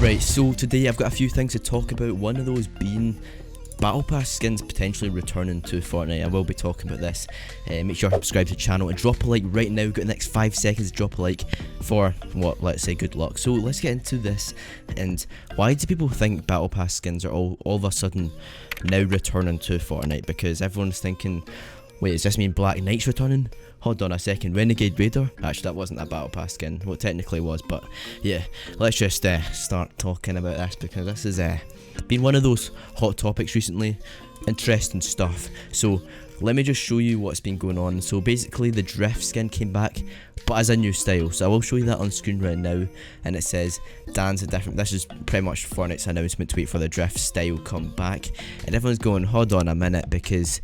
Right, so today I've got a few things to talk about, one of those being Battle Pass skins potentially returning to Fortnite. I will be talking about this. Make sure to subscribe to the channel and drop a like right now. Got the next 5 seconds to drop a like for what, let's say, good luck. So let's get into this. And why do people think Battle Pass skins are all of a sudden now returning to Fortnite? Because everyone's thinking, wait, does this mean Black Knight's returning? Hold on a second, Renegade Raider? Actually, that wasn't a Battle Pass skin. Well, it technically was, but yeah. Let's just start talking about this, because this has been one of those hot topics recently. Interesting stuff. So, let me just show you what's been going on. So basically, the Drift skin came back, but as a new style. So I will show you that on screen right now. And it says, Dan's a different... This is pretty much Fortnite's announcement tweet for the Drift style come back. And everyone's going, hold on a minute, because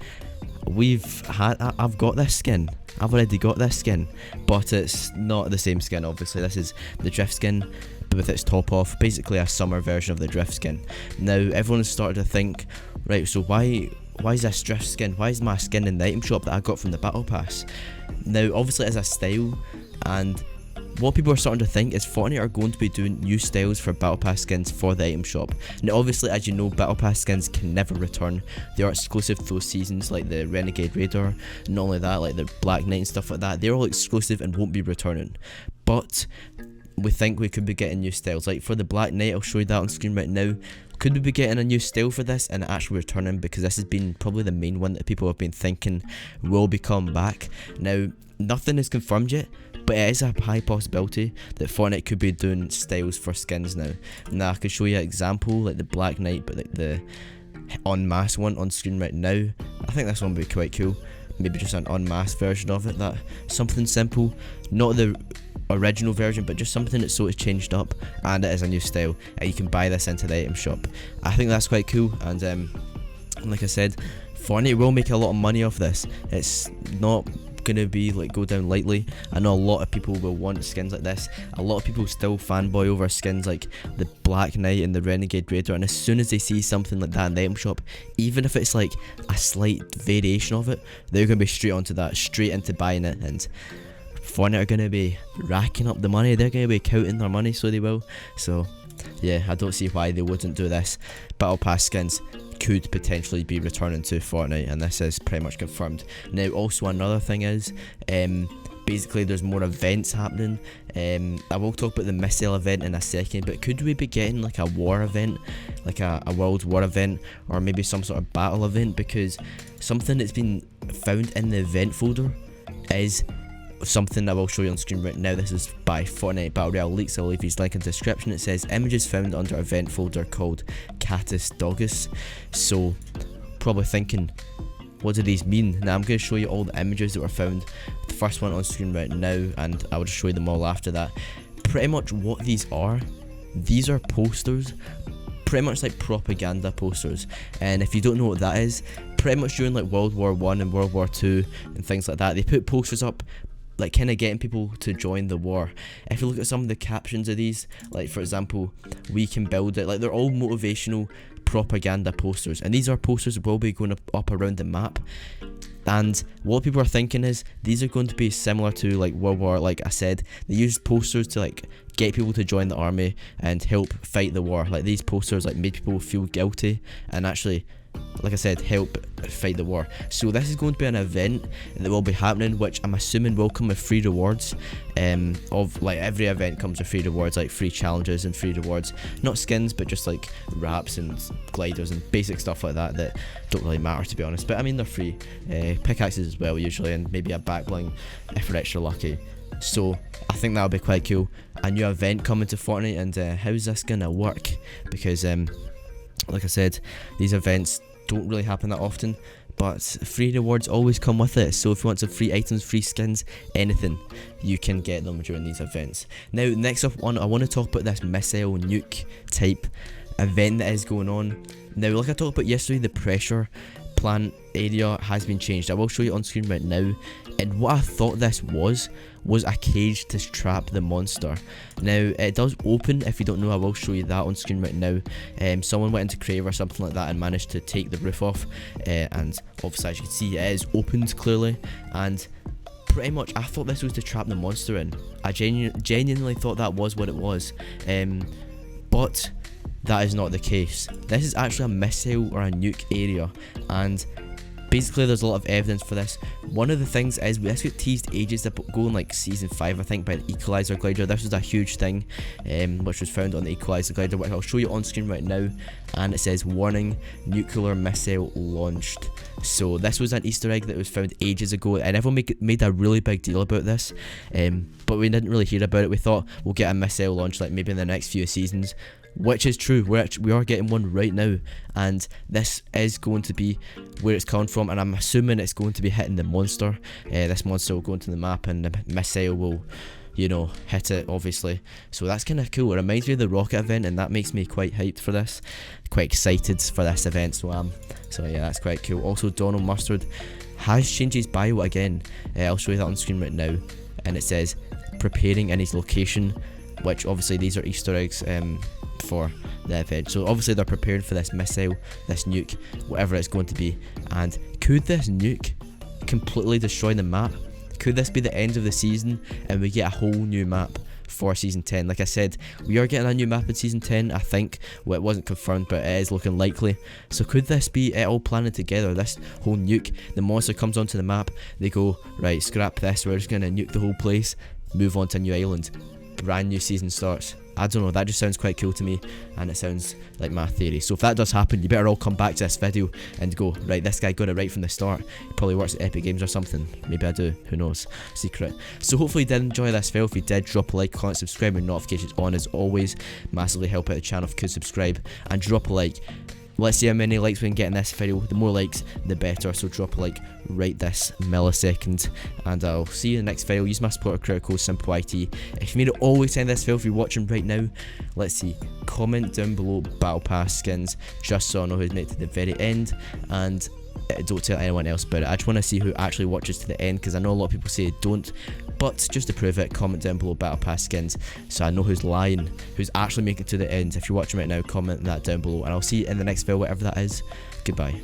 I've got this skin. I've already got this skin, but it's not the same skin. Obviously, this is the Drift skin, but with its top off, basically a summer version of the Drift skin. Now everyone's started to think, right, so why is this Drift skin? Why is my skin in the item shop that I got from the Battle Pass? Now obviously it's a style, and what people are starting to think is Fortnite are going to be doing new styles for Battle Pass skins for the item shop. Now obviously, as you know, Battle Pass skins can never return. They are exclusive to those seasons, like the Renegade Raider. Not only that, like the Black Knight and stuff like that. They're all exclusive and won't be returning. But we think we could be getting new styles. Like for the Black Knight, I'll show you that on screen right now. Could we be getting a new style for this and actually returning? Because this has been probably the main one that people have been thinking will be coming back. Now, nothing is confirmed yet, but it is a high possibility that Fortnite could be doing styles for skins now. Now I could show you an example, like the Black Knight, but like the unmasked one on screen right now. I think this one would be quite cool. Maybe just an unmasked version of it. That something simple, not the original version, but just something that's sort of changed up, and it is a new style, and you can buy this into the item shop. I think that's quite cool, and like I said, Fortnite will make a lot of money off this. It's not gonna be like go down lightly. I know a lot of people will want skins like this. A lot of people still fanboy over skins like the Black Knight and the Renegade Raider, and as soon as they see something like that in the item shop, even if it's like a slight variation of it, they're gonna be straight onto that, straight into buying it. And Fortnite are gonna be racking up the money. They're gonna be counting their money, so they will. So yeah, I don't see why they wouldn't do this. Battle Pass skins could potentially be returning to Fortnite, and this is pretty much confirmed. Now also another thing is, basically there's more events happening. I will talk about the missile event in a second, but could we be getting like a war event, like a world war event, or maybe some sort of battle event? Because something that's been found in the event folder is something I will show you on screen right now. This is by Fortnite Battle Royale Easter. I'll leave his link in the description. It says images found under event folder called Catus Dogus. So probably thinking, what do these mean? Now I'm going to show you all the images that were found. The first one on screen right now, and I will just show you them all after that. Pretty much what these are posters, pretty much like propaganda posters. And if you don't know what that is, pretty much during like World War I and World War II and things like that, they put posters up like kind of getting people to join the war. If you look at some of the captions of these, like for example, we can build it, like they're all motivational propaganda posters, and these are posters that will be going up around the map. And what people are thinking is these are going to be similar to like World War. Like I said, they use posters to like get people to join the army and help fight the war. Like these posters like made people feel guilty and actually, like I said, help fight the war. So this is going to be an event that will be happening, which I'm assuming will come with free rewards. Of like every event comes with free rewards, like free challenges and free rewards. Not skins, but just like wraps and gliders and basic stuff like that that don't really matter, to be honest. But I mean, they're free. Pickaxes as well usually, and maybe a back bling if you're extra lucky. So I think that'll be quite cool. A new event coming to Fortnite, and how's this gonna work? Because like I said, these events don't really happen that often, but free rewards always come with it. So if you want some free items, free skins, anything, you can get them during these events. Now next up I want to talk about this missile nuke type event that is going on. Now like I talked about yesterday, the pressure plant area has been changed. I will show you on screen right now, and what I thought this was a cage to trap the monster. Now it does open. If you don't know, I will show you that on screen right now. Someone went into Crave or something like that and managed to take the roof off, and obviously as you can see it is opened clearly, and pretty much I thought this was to trap the monster in. I genuinely thought that was what it was. but that is not the case. This is actually a missile or a nuke area, and basically there's a lot of evidence for this. One of the things is, this got teased ages ago in like season 5 I think, by the equalizer glider. This was a huge thing which was found on the equalizer glider, which I'll show you on screen right now, and it says warning, nuclear missile launched. So this was an Easter egg that was found ages ago, and everyone made a really big deal about this, but we didn't really hear about it. We thought we'll get a missile launch like maybe in the next few seasons, which is true. We are getting one right now, and this is going to be where it's coming from, and I'm assuming it's going to be hitting the monster. This monster will go into the map, and the missile will, you know, hit it, obviously. So that's kind of cool. It reminds me of the rocket event, and that makes me quite hyped for this, quite excited for this event. So yeah, that's quite cool. Also, Donald Mustard has changed his bio again. I'll show you that on screen right now, and it says preparing in his location, which obviously these are Easter eggs for the event. So obviously they're preparing for this missile, this nuke, whatever it's going to be. And could this nuke completely destroy the map? Could this be the end of the season and we get a whole new map for season 10? Like I said, we are getting a new map in season 10, I think. Well, it wasn't confirmed, but it is looking likely. So could this be it all planning together? This whole nuke, the monster comes onto the map, they go, right, scrap this, we're just going to nuke the whole place, move on to a new island, brand new season starts. I don't know, that just sounds quite cool to me, and it sounds like my theory. So if that does happen, you better all come back to this video and go, right, this guy got it right from the start. He probably works at Epic Games or something. Maybe I do, who knows, secret. So hopefully you did enjoy this video. If you did, drop a like, comment, subscribe, and notifications on as always. Massively help out the channel if you could subscribe, and drop a like. Let's see how many likes we can get in this video. The more likes, the better. So drop a like right this millisecond, and I'll see you in the next video. Use my supporter credit code SimpleIT. If you made it all the way to this video, if you're watching right now, let's see. Comment down below Battle Pass skins, just so I know who's made it to the very end, and don't tell anyone else about it. I just want to see who actually watches to the end, because I know a lot of people say don't. But just to prove it, comment down below Battle Pass skins, so I know who's lying, who's actually making it to the end. If you're watching right now, comment that down below, and I'll see you in the next video, whatever that is. Goodbye.